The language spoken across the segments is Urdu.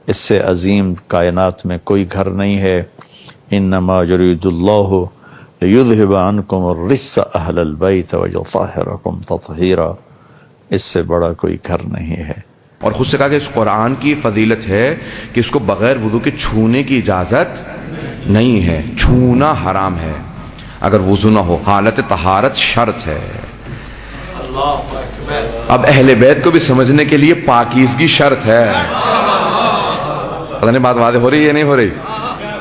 اس سے عظیم کائنات میں کوئی گھر نہیں ہے. انما یرید اللہ لیذہب عنکم الرجس اہل البیت ویطہرکم تطہیرا. اس سے بڑا کوئی گھر نہیں ہے. اور خود سے کہا کہ اس قرآن کی فضیلت ہے کہ اس کو بغیر وضو کے چھونے کی اجازت نہیں ہے. چھونا حرام ہے اگر وضو نہ ہو. حالت طہارت شرط ہے. اب اہل بیت کو بھی سمجھنے کے لیے پاکیزگی شرط ہے. پتہ نہیں بات واضح ہو رہی ہے یا نہیں ہو رہی؟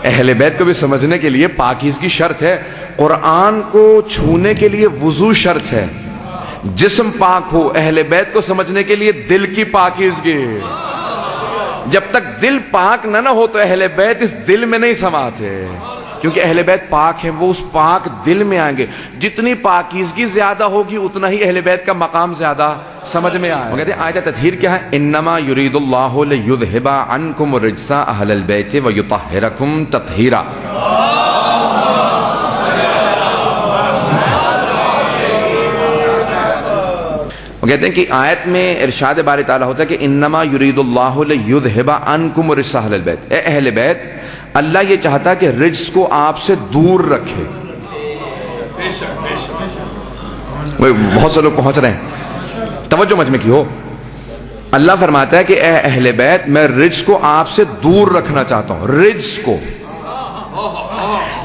اہل بیت کو بھی سمجھنے کے لیے پاکیزگی شرط ہے. قرآن کو چھونے کے لیے وضو شرط ہے. جسم پاک ہو. اہل بیت کو سمجھنے کے لیے دل کی پاکیزگی. جب تک دل پاک نہ ہو تو اہل بیت اس دل میں نہیں سماتے، کیونکہ اہل بیت پاک ہیں. وہ اس پاک دل میں آئیں گے. جتنی پاکیزگی زیادہ ہوگی اتنا ہی اہل بیت کا مقام زیادہ سمجھ میں آئے. وہ کہتے ہیں آیت تطہیر کیا ہے؟ انما یرید اللہ لیذہب عنکم الرجس اہل البیت ویطہرکم تطہیرا. وہ کہتے ہیں کہ آیت میں ارشاد باری تعالیٰ ہوتا ہے کہ انما یرید اللہ لیذہب عنکم الرجس اہل البیت. اے اہل بیت، اللہ یہ چاہتا ہے کہ رجس کو آپ سے دور رکھے. بہت سے لوگ پہنچ رہے ہیں، توجہ مجھ میں کی ہو. اللہ فرماتا ہے کہ اے اہل بیت، میں رجس کو آپ سے دور رکھنا چاہتا ہوں. رجس کو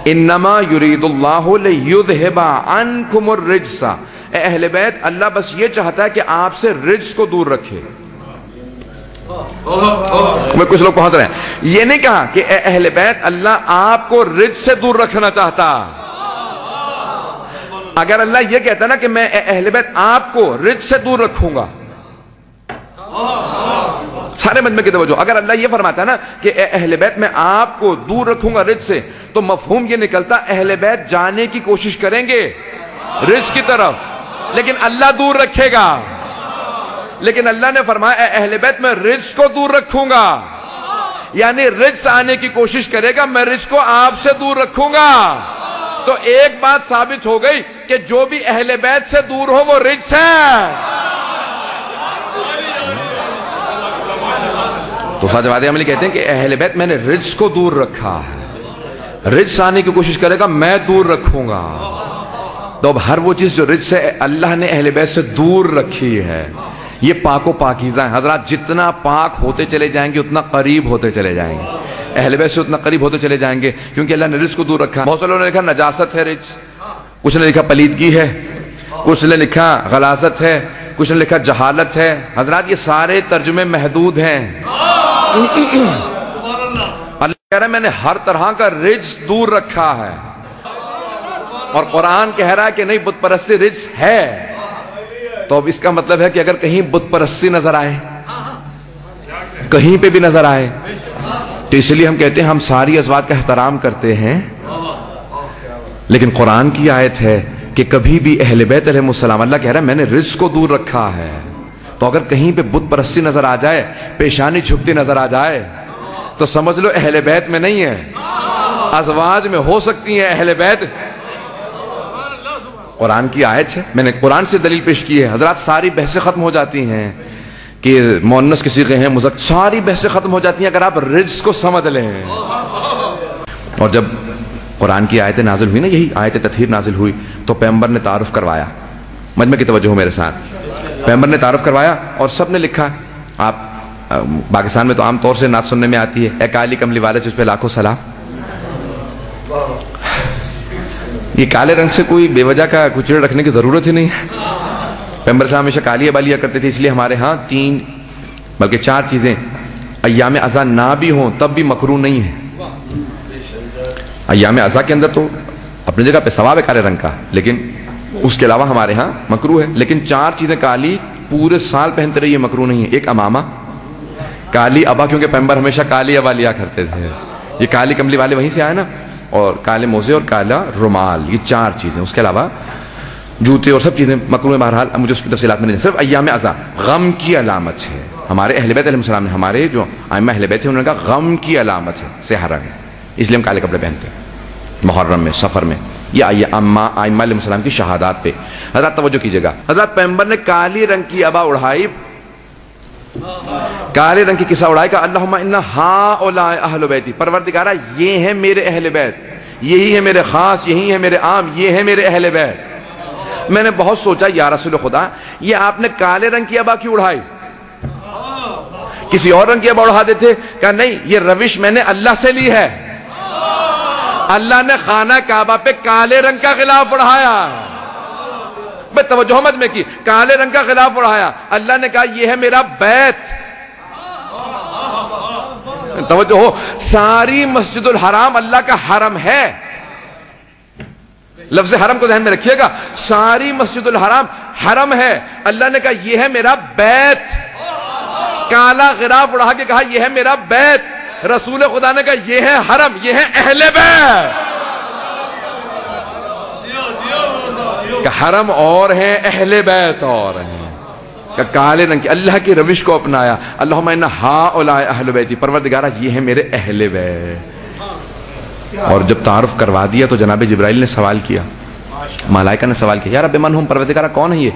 انما یرید اللہ لیذہب عنکم الرجس. اے اہل بیت، اللہ بس یہ چاہتا ہے کہ آپ سے رجس کو دور رکھے. میں کچھ لوگ پہنچ رہے ہیں. یہ نہیں کہا کہ اے اہل بیت، اللہ آپ کو رجس سے دور رکھنا چاہتا. اگر اللہ یہ کہتا نا کہ میں اے اہل بیت آپ کو رجس سے دور رکھوں گا، سارے مجمع کی توجہ، اگر اللہ یہ فرماتا نا کہ اے اہل بیت میں آپ کو دور رکھوں گا رجس سے، تو مفہوم یہ نکلتا اہل بیت جانے کی کوشش کریں گے رجس کی طرف، لیکن اللہ دور رکھے گا. لیکن اللہ نے فرمایا اے اہل بیت میں رجس کو دور رکھوں گا، یعنی رجس آنے کی کوشش کرے گا، میں رجس کو آپ سے دور رکھوں گا. تو ایک بات ثابت ہو گئی کہ جو بھی اہل بیت سے دور ہو وہ رجس ہے. تو ساجواد عملی کہتے ہیں کہ اہل بیت میں نے رجس کو دور رکھا ہے. رجس آنے کی کوشش کرے گا، میں دور رکھوں گا. تو اب ہر وہ چیز جو رجس ہے اللہ نے اہل بیت سے دور رکھی ہے. یہ پاک و پاکیزہ ہیں. حضرات جتنا پاک ہوتے چلے جائیں گے اتنا قریب ہوتے چلے جائیں گے اہل بیت سے، اتنا قریب ہوتے چلے جائیں گے، کیونکہ اللہ نے رجس کو دور رکھا. بہت سے لوگوں نے لکھا نجاست ہے رجس، کچھ نے لکھا پلیدگی ہے، کچھ نے لکھا غلاظت ہے، کچھ نے لکھا جہالت ہے. حضرات یہ سارے ترجمے محدود ہیں. اللہ کہہ رہا ہے میں نے ہر طرح کا رجس دور رکھا ہے. اور قرآن کہہ رہا ہے کہ نہیں، بت پرستی رجس ہے. تو اب اس کا مطلب ہے کہ اگر کہیں بت پرستی نظر آئے، کہیں پہ بھی نظر آئے، تو اس لیے ہم کہتے ہیں ہم ساری ازواج کا احترام کرتے ہیں، لیکن قرآن کی آیت ہے کہ کبھی بھی اہل بیت علیہ السلام، اللہ کہہ رہا ہے میں نے رجس کو دور رکھا ہے. تو اگر کہیں پہ بت پرستی نظر آ جائے، پیشانی جھکتی نظر آ جائے، تو سمجھ لو اہل بیت میں نہیں ہے، ازواج میں ہو سکتی ہیں اہل بیت. قرآن کی آیت ہے، میں نے قرآن سے دلیل پیش کی ہے. حضرات ساری بحثیں ختم ہو جاتی ہیں کہ مؤنث کے صیغے ہیں، مذکر، ساری بحثیں ختم ہو جاتی ہیں اگر آپ رجس کو سمجھ لیں. اور جب قرآن کی آیتیں نازل ہوئی نا، یہی آیت تطہیر نازل ہوئی، تو پیغمبر نے تعارف کروایا. مجمع کی توجہ ہو میرے ساتھ. پیغمبر نے تعارف کروایا اور سب نے لکھا. آپ پاکستان میں تو عام طور سے نعت سننے میں آتی ہے، اے کالی کملی والے اس پہ لاکھوں سلام. یہ کالے رنگ سے کوئی بے وجہ کا کچڑ رکھنے کی ضرورت ہی نہیں ہے. پیغمبر صاحب ہمیشہ کالی ابا لیا کرتے تھے، اس لیے ہمارے ہاں 3 بلکہ 4 چیزیں ایام ازا نہ بھی ہوں تب بھی مکروہ نہیں ہے. ایام ازا کے اندر تو اپنی جگہ پہ ثواب ہے کالے رنگ کا، لیکن اس کے علاوہ ہمارے ہاں مکروہ ہے. لیکن 4 چیزیں کالی پورے سال پہنتے رہیے مکروہ نہیں ہے. ایک امامہ، کالی ابا، کیونکہ پیغمبر ہمیشہ کالی ابا لیا کرتے تھے. یہ کالی کملی والے وہیں سے آئے نا. اور کالے موزے اور کالا رومال، یہ 4 چیزیں. اس کے علاوہ جوتے اور سب چیزیں مکروہ. بہرحال مجھے اس کی تفصیلات میں نہیں. صرف ایام ازا غم کی علامت ہے. ہمارے اہل بیت علیہ السلام نے، ہمارے جو ائمہ اہل بیت ہیں، انہوں نے کہا غم کی علامت ہے، سیاہ رنگ، اس لیے ہم کالے کپڑے پہنتے ہیں محرم میں، سفر میں. یہ ائمہ علیہ السلام کی شہادات پہ. حضرات توجہ کیجیے گا. حضرت پیغمبر نے کالی رنگ کی ابا اڑھائی کالے رنگ کی کسا اڑائے گا، اللہم انا ہؤلاء اہل بیتی، پروردگارہ یہ ہیں میرے اہل بیت، یہی ہے میرے خاص، یہی ہے میرے عام، یہ ہے میرے اہل بیت۔ میں نے بہت سوچا یا رسول خدا، یہ آپ نے کالے رنگ کی ابا کیوں اڑھائی؟ کسی اور رنگ کی ابا اڑھا دیتے؟ کہا نہیں، یہ روش میں نے اللہ سے لی ہے، اللہ نے خانہ کعبہ پہ کالے رنگ کا غلاف اڑھایا، بے توجہ مت میں کی، کالے رنگ کا غلاف اڑھایا، اللہ نے کہا یہ ہے میرا بیت۔ توجہ ہو، ساری مسجد الحرام اللہ کا حرم ہے، لفظ حرم کو ذہن میں رکھیے گا، ساری مسجد الحرام حرم ہے، اللہ نے کہا یہ ہے میرا بیت، کالا غلاف اڑھا کے کہا یہ ہے میرا بیت، رسول خدا نے کہا یہ ہے حرم، یہ ہے اہل بیت، کہ حرم اور ہیں، اہل بیت اور ہیں، کہ کالے رنگ کی اللہ کی روش کو اپنایا، اللہم انا ہؤلاء اہل بیتی، پروردگارہ یہ ہے میرے اہل بیت۔ اور جب تعارف کروا دیا تو جناب جبرائیل نے سوال کیا، ملائکہ نے سوال کیا، یا رب من ہم، پروردگارہ کون ہے یہ؟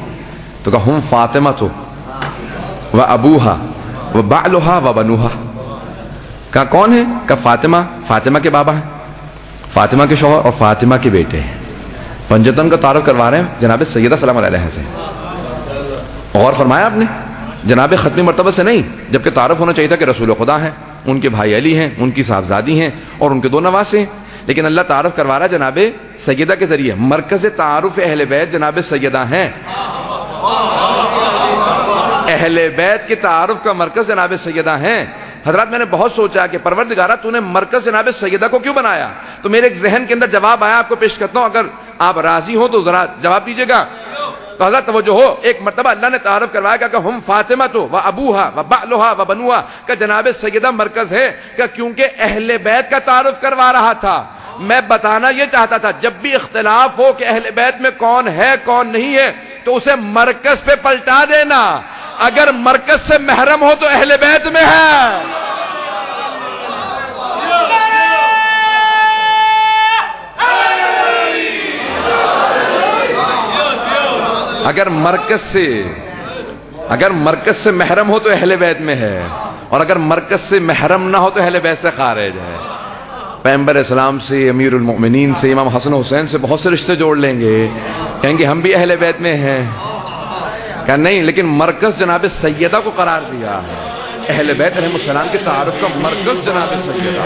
تو کہا ہم فاطمہ تو و ابوہا و بعلہا و بنوہا، کہا کون ہے؟ کہا فاطمہ، فاطمہ کے بابا ہیں، فاطمہ کے شوہر اور فاطمہ کے بیٹے ہیں۔ پنجتن کا تعارف کروا رہے ہیں جناب سیدہ سلام علیہ سے، اور فرمایا آپ نے جناب ختمی مرتبہ سے نہیں، جبکہ تعارف ہونا چاہیے تھا کہ رسول خدا ہیں، ان کے بھائی علی ہیں، ان کی صاحبزادی ہیں اور ان کے دو نواسے ہیں، لیکن اللہ تعارف کروا رہا ہے جناب سیدہ کے ذریعے، مرکز تعارف اہل بیت جناب سیدہ ہیں، اہل بیت کے تعارف کا مرکز جناب سیدہ ہیں۔ حضرات میں نے بہت سوچا کہ پروردگارہ تو نے مرکز جناب سیدہ کو کیوں بنایا؟ تو میرے ایک ذہن کے اندر جواب آیا، آپ کو پیش کرتا ہوں، اگر آپ راضی ہوں تو ذرا جواب دیجئے گا۔ تو حضرت توجہ ہو، ایک مرتبہ اللہ نے تعارف کروایا کہ ہم فاطمہ تو و ابوہا و بعلہا و بنوہا، کہ جناب سیدہ مرکز ہے، کہ کیونکہ اہل بیت کا تعارف کروا رہا تھا۔ میں بتانا یہ چاہتا تھا جب بھی اختلاف ہو کہ اہل بیت میں کون ہے کون نہیں ہے تو اسے مرکز پہ پلٹا دینا، اگر مرکز سے محرم ہو تو اہل بیت میں ہے، اگر مرکز سے محرم ہو تو اہل بیت میں ہے، اور اگر مرکز سے محرم نہ ہو تو اہل بیت سے خارج ہے۔ پیغمبر اسلام سے، امیر المؤمنین سے، امام حسن حسین سے بہت سے رشتے جوڑ لیں گے، کہیں گے ہم بھی اہل بیت میں ہیں، کہ نہیں، لیکن مرکز جناب سیدہ کو قرار دیا ہے، اہل بیت رحمہ السلام کے تعارف کا مرکز جناب سیدہ۔